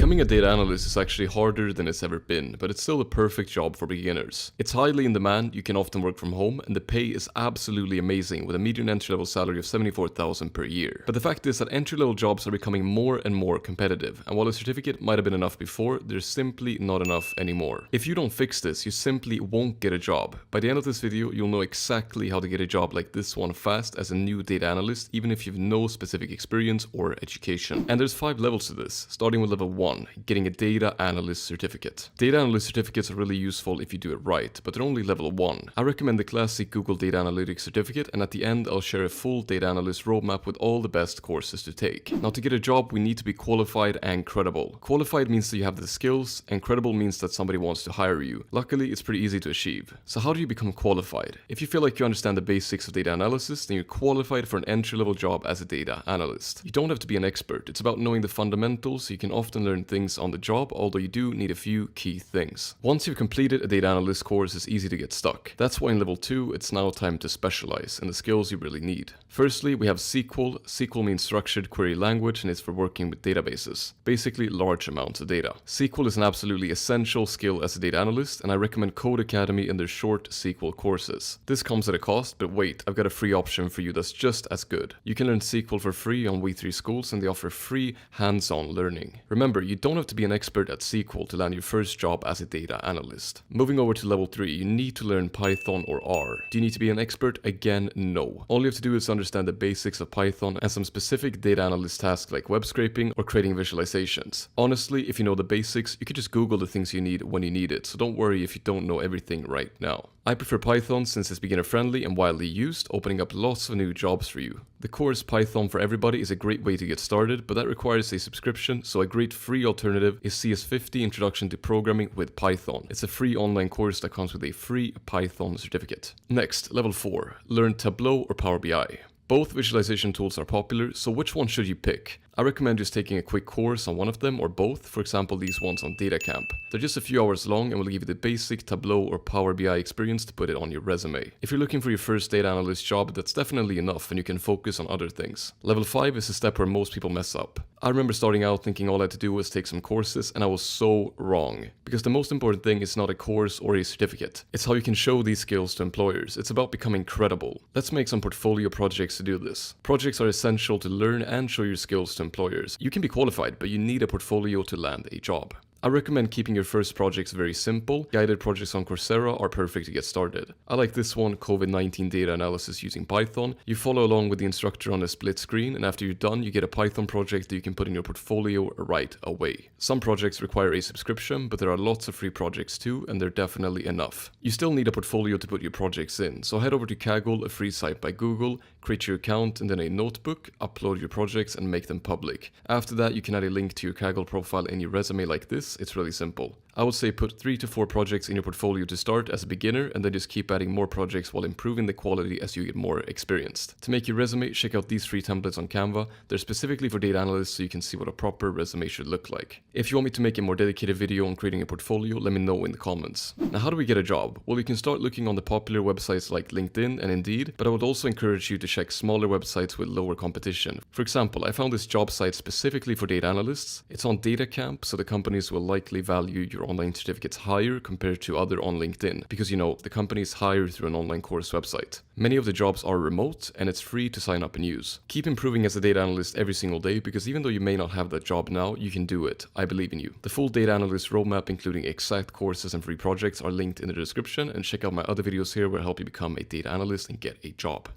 Becoming a data analyst is actually harder than it's ever been, but it's still a perfect job for beginners. It's highly in demand, you can often work from home, and the pay is absolutely amazing with a median entry-level salary of $74,000 per year. But the fact is that entry-level jobs are becoming more and more competitive, and while a certificate might have been enough before, there's simply not enough anymore. If you don't fix this, you simply won't get a job. By the end of this video, you'll know exactly how to get a job like this one fast as a new data analyst, even if you've no specific experience or education. And there's 5 levels to this, starting with level 1, getting a data analyst certificate. Data analyst certificates are really useful if you do it right, but they're only level 1. I recommend the classic Google Data Analytics certificate, and at the end I'll share a full data analyst roadmap with all the best courses to take. Now, to get a job, we need to be qualified and credible. Qualified means that you have the skills, and credible means that somebody wants to hire you. Luckily, it's pretty easy to achieve. So how do you become qualified? If you feel like you understand the basics of data analysis, then you're qualified for an entry-level job as a data analyst. You don't have to be an expert. It's about knowing the fundamentals, so you can often learn things on the job, although you do need a few key things. Once you've completed a data analyst course, it's easy to get stuck. That's why in level 2, it's now time to specialize in the skills you really need. Firstly, we have SQL. SQL means structured query language, and it's for working with databases, basically large amounts of data. SQL is an absolutely essential skill as a data analyst, and I recommend Code Academy and their short SQL courses. This comes at a cost, but wait, I've got a free option for you that's just as good. You can learn SQL for free on We3 Schools, and they offer free hands-on learning. Remember, you don't have to be an expert at SQL to land your first job as a data analyst. Moving over to level 3, you need to learn Python or R. Do you need to be an expert? Again, no. All you have to do is understand the basics of Python and some specific data analyst tasks like web scraping or creating visualizations. Honestly, if you know the basics, you can just Google the things you need when you need it, so don't worry if you don't know everything right now. I prefer Python since it's beginner friendly and widely used, opening up lots of new jobs for you. The course Python for Everybody is a great way to get started, but that requires a subscription, so a great free alternative is CS50 Introduction to Programming with Python. It's a free online course that comes with a free Python certificate. Next, level 4, learn Tableau or Power BI. Both visualization tools are popular, so which one should you pick? I recommend just taking a quick course on one of them or both, for example these ones on Data Camp. They're just a few hours long and will give you the basic Tableau or Power BI experience to put it on your resume. If you're looking for your first data analyst job, that's definitely enough and you can focus on other things. Level 5 is a step where most people mess up. I remember starting out thinking all I had to do was take some courses, and I was so wrong. Because the most important thing is not a course or a certificate. It's how you can show these skills to employers. It's about becoming credible. Let's make some portfolio projects to do this. Projects are essential to learn and show your skills to employers. You can be qualified, but you need a portfolio to land a job. I recommend keeping your first projects very simple. Guided projects on Coursera are perfect to get started. I like this one, COVID-19 data analysis using Python. You follow along with the instructor on a split screen, and after you're done, you get a Python project that you can put in your portfolio right away. Some projects require a subscription, but there are lots of free projects too, and they're definitely enough. You still need a portfolio to put your projects in, so head over to Kaggle, a free site by Google, create your account and then a notebook, upload your projects and make them public. After that, you can add a link to your Kaggle profile in your resume like this. It's really simple. I would say put 3 to 4 projects in your portfolio to start as a beginner, and then just keep adding more projects while improving the quality as you get more experienced. To make your resume, check out these free templates on Canva. They're specifically for data analysts, so you can see what a proper resume should look like. If you want me to make a more dedicated video on creating a portfolio, let me know in the comments. Now, how do we get a job? Well, you can start looking on the popular websites like LinkedIn and Indeed, but I would also encourage you to check smaller websites with lower competition. For example, I found this job site specifically for data analysts. It's on Data Camp, so the companies will likely value your online certificates higher compared to other on LinkedIn, because you know, the companies hire through an online course website. Many of the jobs are remote and it's free to sign up and use. Keep improving as a data analyst every single day, because even though you may not have that job now, you can do it. I believe in you. The full data analyst roadmap, including exact courses and free projects, are linked in the description, and check out my other videos here where I help you become a data analyst and get a job.